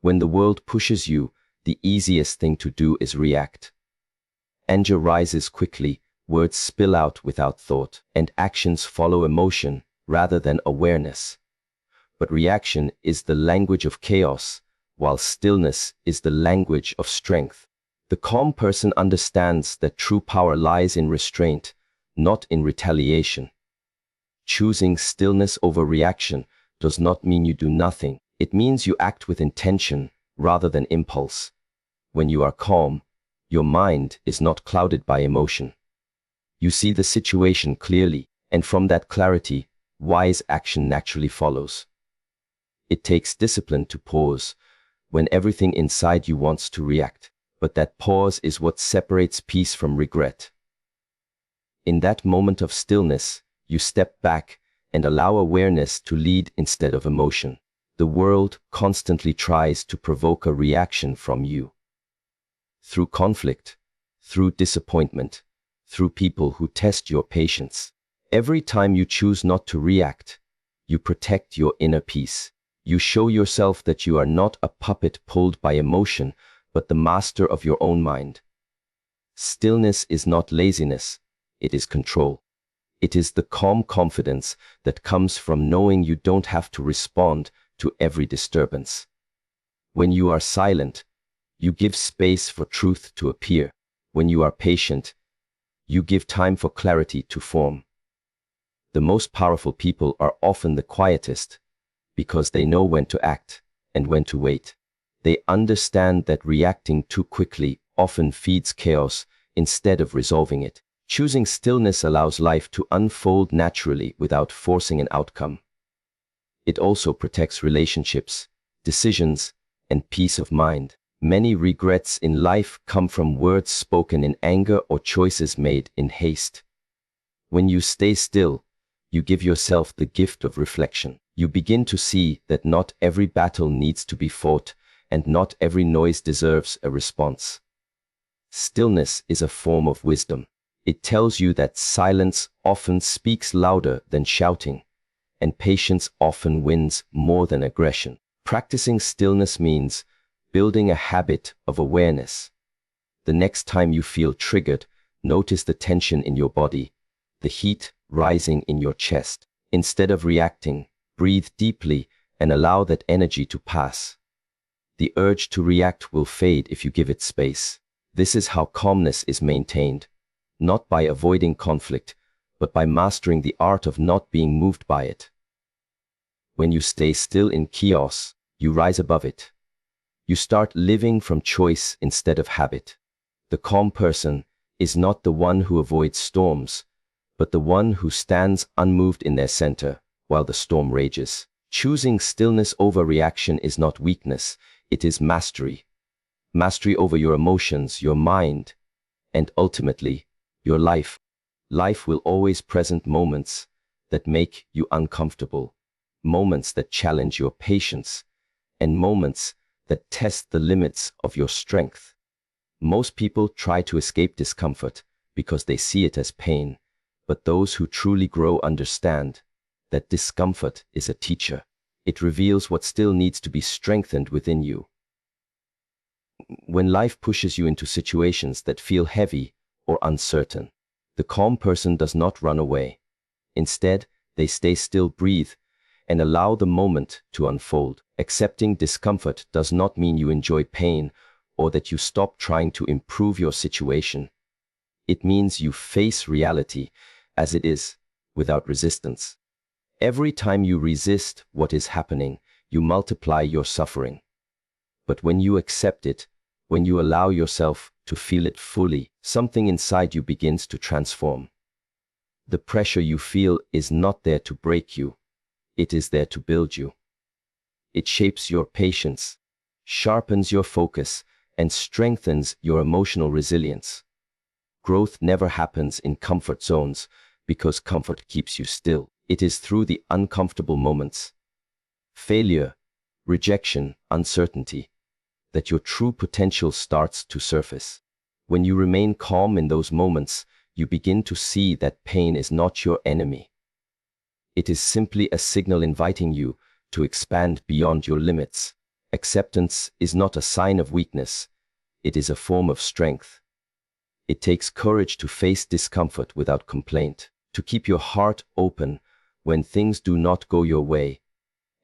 When the world pushes you, the easiest thing to do is react. Anger rises quickly, words spill out without thought, and actions follow emotion rather than awareness. But reaction is the language of chaos, while stillness is the language of strength. The calm person understands that true power lies in restraint, not in retaliation. Choosing stillness over reaction does not mean you do nothing. It means you act with intention rather than impulse. When you are calm, your mind is not clouded by emotion. You see the situation clearly, and from that clarity, wise action naturally follows. It takes discipline to pause when everything inside you wants to react, but that pause is what separates peace from regret. In that moment of stillness, you step back and allow awareness to lead instead of emotion. The world constantly tries to provoke a reaction from you. Through conflict, through disappointment, through people who test your patience. Every time you choose not to react, you protect your inner peace. You show yourself that you are not a puppet pulled by emotion, but the master of your own mind. Stillness is not laziness, it is control. It is the calm confidence that comes from knowing you don't have to respond to every disturbance. When you are silent, you give space for truth to appear. When you are patient, you give time for clarity to form. The most powerful people are often the quietest, because they know when to act and when to wait. They understand that reacting too quickly often feeds chaos instead of resolving it. Choosing stillness allows life to unfold naturally without forcing an outcome. It also protects relationships, decisions, and peace of mind. Many regrets in life come from words spoken in anger or choices made in haste. When you stay still, you give yourself the gift of reflection. You begin to see that not every battle needs to be fought, and not every noise deserves a response. Stillness is a form of wisdom. It tells you that silence often speaks louder than shouting, and patience often wins more than aggression. Practicing stillness means building a habit of awareness. The next time you feel triggered, notice the tension in your body, the heat rising in your chest. Instead of reacting, breathe deeply and allow that energy to pass. The urge to react will fade if you give it space. This is how calmness is maintained, not by avoiding conflict, but by mastering the art of not being moved by it. When you stay still in chaos, you rise above it. You start living from choice instead of habit. The calm person is not the one who avoids storms, but the one who stands unmoved in their center while the storm rages. Choosing stillness over reaction is not weakness, it is mastery. Mastery over your emotions, your mind, and ultimately, your life. Life will always present moments that make you uncomfortable, moments that challenge your patience, and moments that test the limits of your strength. Most people try to escape discomfort because they see it as pain, but those who truly grow understand that discomfort is a teacher. It reveals what still needs to be strengthened within you. When life pushes you into situations that feel heavy or uncertain, the calm person does not run away. Instead, they stay still, breathe, and allow the moment to unfold. Accepting discomfort does not mean you enjoy pain or that you stop trying to improve your situation. It means you face reality as it is, without resistance. Every time you resist what is happening, you multiply your suffering. But when you accept it, when you allow yourself to feel it fully, something inside you begins to transform. The pressure you feel is not there to break you. It is there to build you. It shapes your patience, sharpens your focus, and strengthens your emotional resilience. Growth never happens in comfort zones because comfort keeps you still. It is through the uncomfortable moments, failure, rejection, uncertainty, that your true potential starts to surface. When you remain calm in those moments, you begin to see that pain is not your enemy. It is simply a signal inviting you to expand beyond your limits. Acceptance is not a sign of weakness. It is a form of strength. It takes courage to face discomfort without complaint, to keep your heart open when things do not go your way,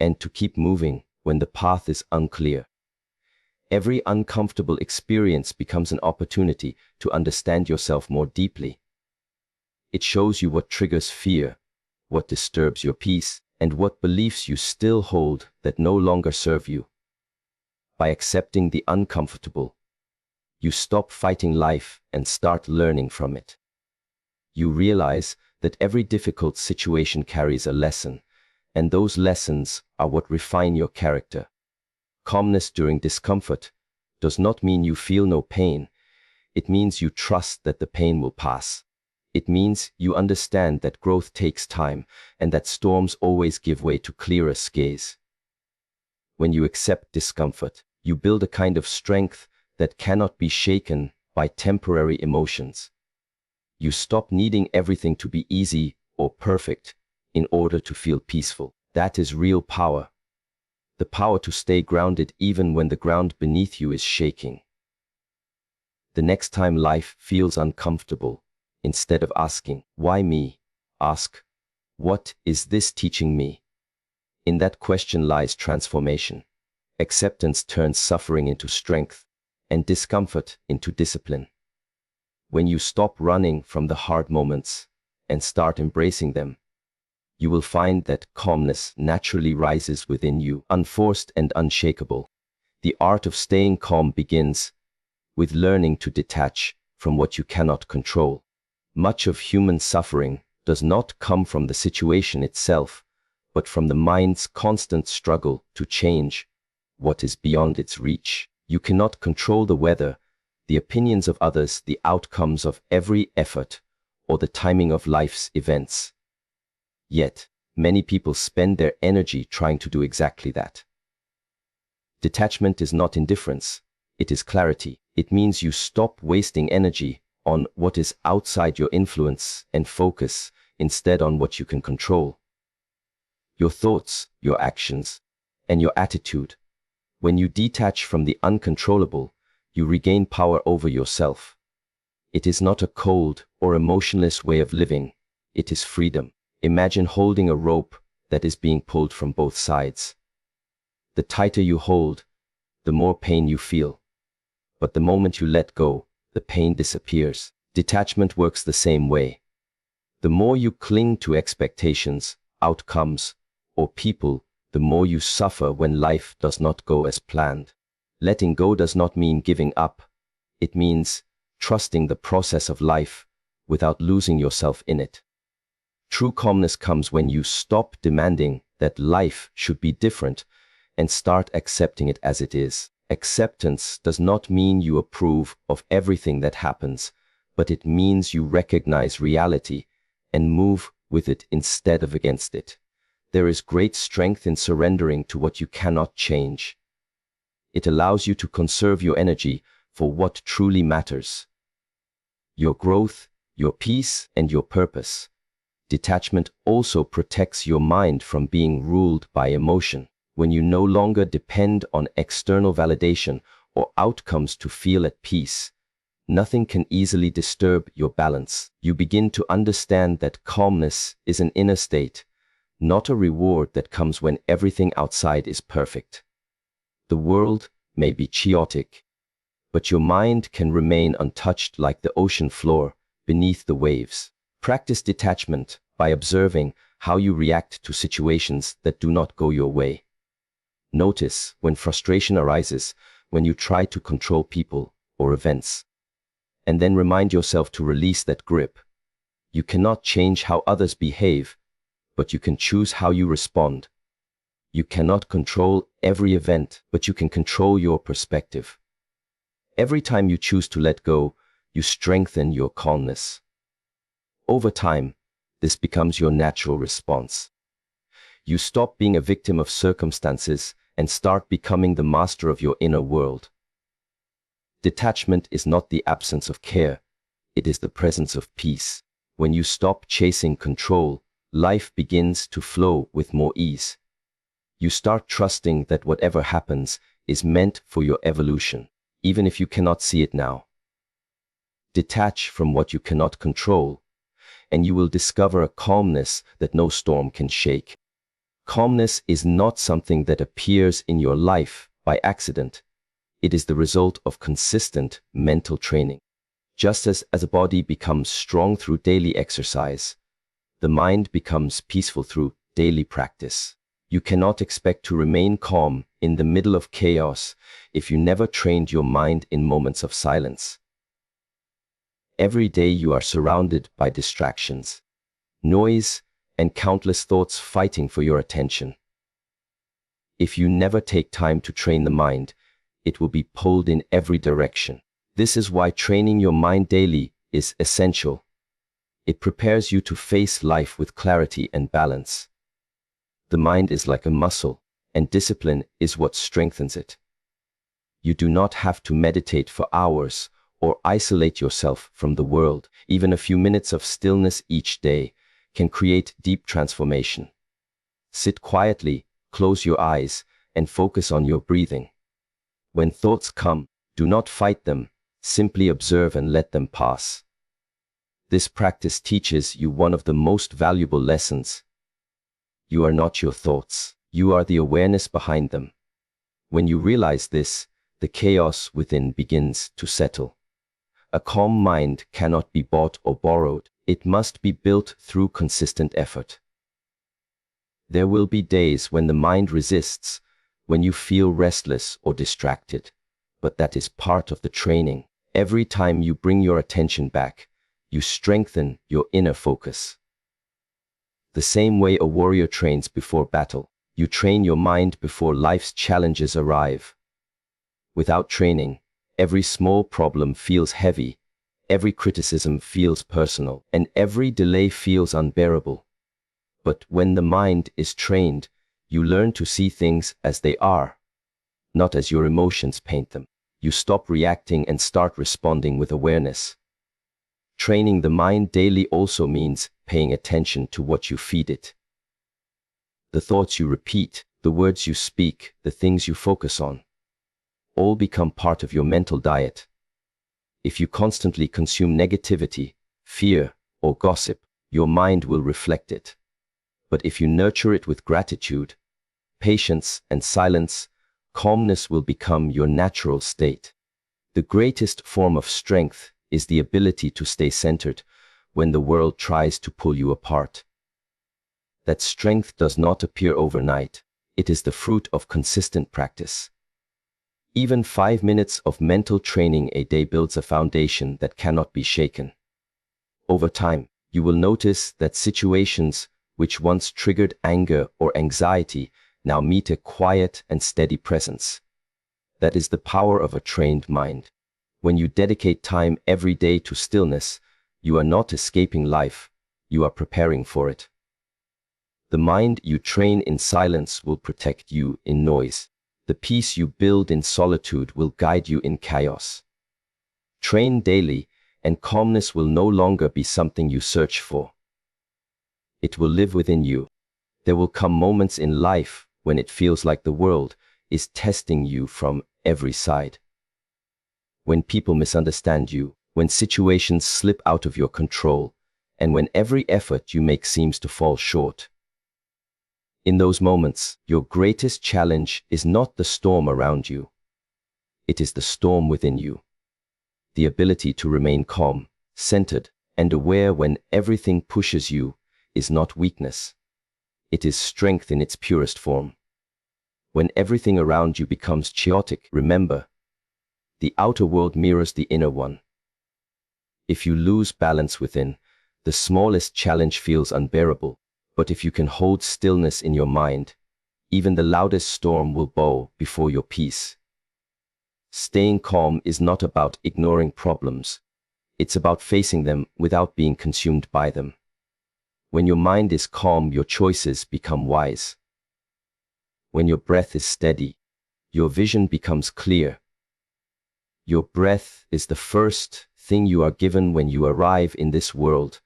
and to keep moving when the path is unclear. Every uncomfortable experience becomes an opportunity to understand yourself more deeply. It shows you what triggers fear, what disturbs your peace, and what beliefs you still hold that no longer serve you. By accepting the uncomfortable, you stop fighting life and start learning from it. You realize that every difficult situation carries a lesson, and those lessons are what refine your character. Calmness during discomfort does not mean you feel no pain. It means you trust that the pain will pass. It means you understand that growth takes time and that storms always give way to clearer skies. When you accept discomfort, you build a kind of strength that cannot be shaken by temporary emotions. You stop needing everything to be easy or perfect in order to feel peaceful. That is real power. The power to stay grounded even when the ground beneath you is shaking. The next time life feels uncomfortable, instead of asking, "Why me?" ask, "What is this teaching me?" In that question lies transformation. Acceptance turns suffering into strength and discomfort into discipline. When you stop running from the hard moments and start embracing them, you will find that calmness naturally rises within you, unforced and unshakable. The art of staying calm begins with learning to detach from what you cannot control. Much of human suffering does not come from the situation itself, but from the mind's constant struggle to change what is beyond its reach. You cannot control the weather, the opinions of others, the outcomes of every effort, or the timing of life's events. Yet, many people spend their energy trying to do exactly that. Detachment is not indifference, it is clarity. It means you stop wasting energy on what is outside your influence and focus instead on what you can control. Your thoughts, your actions, and your attitude. When you detach from the uncontrollable, you regain power over yourself. It is not a cold or emotionless way of living, it is freedom. Imagine holding a rope that is being pulled from both sides. The tighter you hold, the more pain you feel. But the moment you let go, the pain disappears. Detachment works the same way. The more you cling to expectations, outcomes, or people, the more you suffer when life does not go as planned. Letting go does not mean giving up. It means trusting the process of life without losing yourself in it. True calmness comes when you stop demanding that life should be different and start accepting it as it is. Acceptance does not mean you approve of everything that happens, but it means you recognize reality and move with it instead of against it. There is great strength in surrendering to what you cannot change. It allows you to conserve your energy for what truly matters: your growth, your peace, and your purpose. Detachment also protects your mind from being ruled by emotion. When you no longer depend on external validation or outcomes to feel at peace, nothing can easily disturb your balance. You begin to understand that calmness is an inner state, not a reward that comes when everything outside is perfect. The world may be chaotic, but your mind can remain untouched like the ocean floor beneath the waves. Practice detachment by observing how you react to situations that do not go your way. Notice when frustration arises, when you try to control people or events. And then remind yourself to release that grip. You cannot change how others behave, but you can choose how you respond. You cannot control every event, but you can control your perspective. Every time you choose to let go, you strengthen your calmness. Over time, this becomes your natural response. You stop being a victim of circumstances and start becoming the master of your inner world. Detachment is not the absence of care, it is the presence of peace. When you stop chasing control, life begins to flow with more ease. You start trusting that whatever happens is meant for your evolution, even if you cannot see it now. Detach from what you cannot control, and you will discover a calmness that no storm can shake. Calmness is not something that appears in your life by accident. It is the result of consistent mental training. Just as a body becomes strong through daily exercise, the mind becomes peaceful through daily practice. You cannot expect to remain calm in the middle of chaos if you never trained your mind in moments of silence. Every day you are surrounded by distractions, noise, and countless thoughts fighting for your attention. If you never take time to train the mind, it will be pulled in every direction. This is why training your mind daily is essential. It prepares you to face life with clarity and balance. The mind is like a muscle, and discipline is what strengthens it. You do not have to meditate for hours or isolate yourself from the world. Even a few minutes of stillness each day can create deep transformation. Sit quietly, close your eyes, and focus on your breathing. When thoughts come, do not fight them, simply observe and let them pass. This practice teaches you one of the most valuable lessons. You are not your thoughts, you are the awareness behind them. When you realize this, the chaos within begins to settle. A calm mind cannot be bought or borrowed. It must be built through consistent effort. There will be days when the mind resists, when you feel restless or distracted, but that is part of the training. Every time you bring your attention back, you strengthen your inner focus. The same way a warrior trains before battle, you train your mind before life's challenges arrive. Without training, every small problem feels heavy, every criticism feels personal, and every delay feels unbearable. But when the mind is trained, you learn to see things as they are, not as your emotions paint them. You stop reacting and start responding with awareness. Training the mind daily also means paying attention to what you feed it. The thoughts you repeat, the words you speak, the things you focus on, all become part of your mental diet. If you constantly consume negativity, fear, or gossip, your mind will reflect it. But if you nurture it with gratitude, patience, and silence, calmness will become your natural state. The greatest form of strength is the ability to stay centered when the world tries to pull you apart. That strength does not appear overnight. It is the fruit of consistent practice. Even 5 minutes of mental training a day builds a foundation that cannot be shaken. Over time, you will notice that situations which once triggered anger or anxiety now meet a quiet and steady presence. That is the power of a trained mind. When you dedicate time every day to stillness, you are not escaping life, you are preparing for it. The mind you train in silence will protect you in noise. The peace you build in solitude will guide you in chaos. Train daily, and calmness will no longer be something you search for. It will live within you. There will come moments in life when it feels like the world is testing you from every side. When people misunderstand you, when situations slip out of your control, and when every effort you make seems to fall short. In those moments, your greatest challenge is not the storm around you. It is the storm within you. The ability to remain calm, centered, and aware when everything pushes you is not weakness. It is strength in its purest form. When everything around you becomes chaotic, remember, the outer world mirrors the inner one. If you lose balance within, the smallest challenge feels unbearable. But if you can hold stillness in your mind, even the loudest storm will bow before your peace. Staying calm is not about ignoring problems. It's about facing them without being consumed by them. When your mind is calm, your choices become wise. When your breath is steady, your vision becomes clear. Your breath is the first thing you are given when you arrive in this world,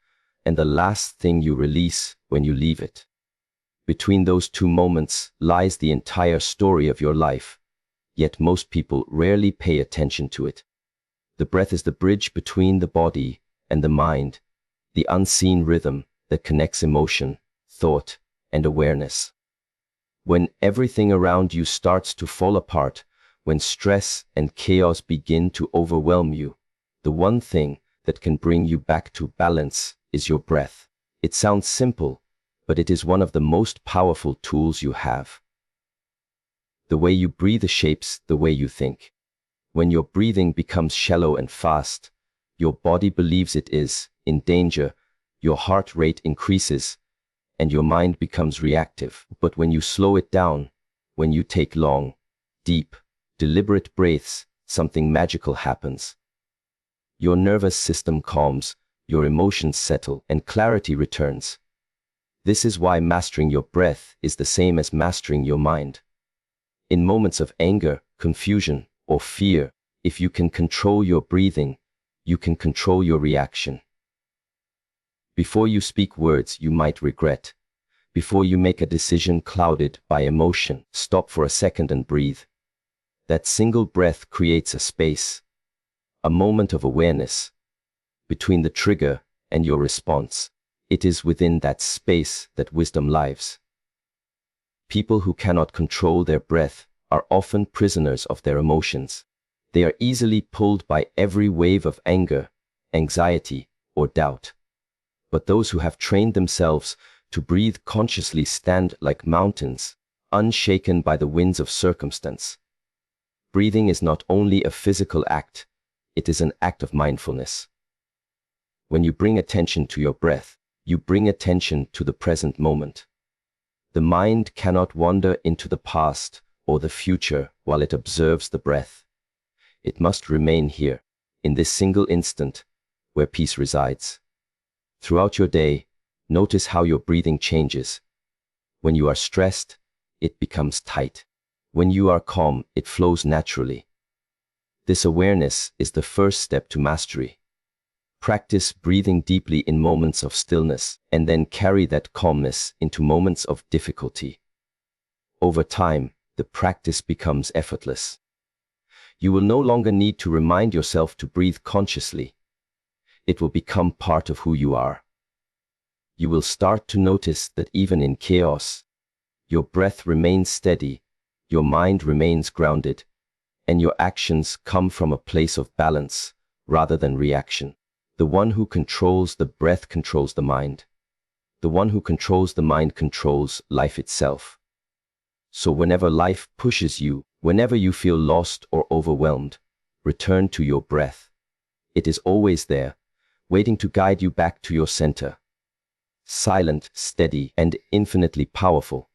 and the last thing you release when you leave it. Between those two moments lies the entire story of your life. yet most people rarely pay attention to it. The breath is the bridge between the body and the mind, the unseen rhythm that connects emotion, thought, and awareness. When everything around you starts to fall apart, when stress and chaos begin to overwhelm you, the one thing that can bring you back to balance is your breath. It sounds simple, but it is one of the most powerful tools you have. The way you breathe shapes the way you think. When your breathing becomes shallow and fast, your body believes it is in danger, your heart rate increases, and your mind becomes reactive. But when you slow it down, when you take long, deep, deliberate breaths, something magical happens. Your nervous system calms, your emotions settle, and clarity returns. This is why mastering your breath is the same as mastering your mind. In moments of anger, confusion, or fear, if you can control your breathing, you can control your reaction. Before you speak words you might regret, before you make a decision clouded by emotion, stop for a second and breathe. That single breath creates a space, a moment of awareness, between the trigger and your response. It is within that space that wisdom lives. People who cannot control their breath are often prisoners of their emotions. They are easily pulled by every wave of anger, anxiety, or doubt. But those who have trained themselves to breathe consciously stand like mountains, unshaken by the winds of circumstance. Breathing is not only a physical act, it is an act of mindfulness. When you bring attention to your breath, you bring attention to the present moment. The mind cannot wander into the past or the future while it observes the breath. It must remain here, in this single instant, where peace resides. Throughout your day, notice how your breathing changes. When you are stressed, it becomes tight. When you are calm, it flows naturally. This awareness is the first step to mastery. Practice breathing deeply in moments of stillness, and then carry that calmness into moments of difficulty. Over time, the practice becomes effortless. You will no longer need to remind yourself to breathe consciously. It will become part of who you are. You will start to notice that even in chaos, your breath remains steady, your mind remains grounded, and your actions come from a place of balance rather than reaction. The one who controls the breath controls the mind. The one who controls the mind controls life itself. So whenever life pushes you, whenever you feel lost or overwhelmed, return to your breath. It is always there, waiting to guide you back to your center. Silent, steady, and infinitely powerful.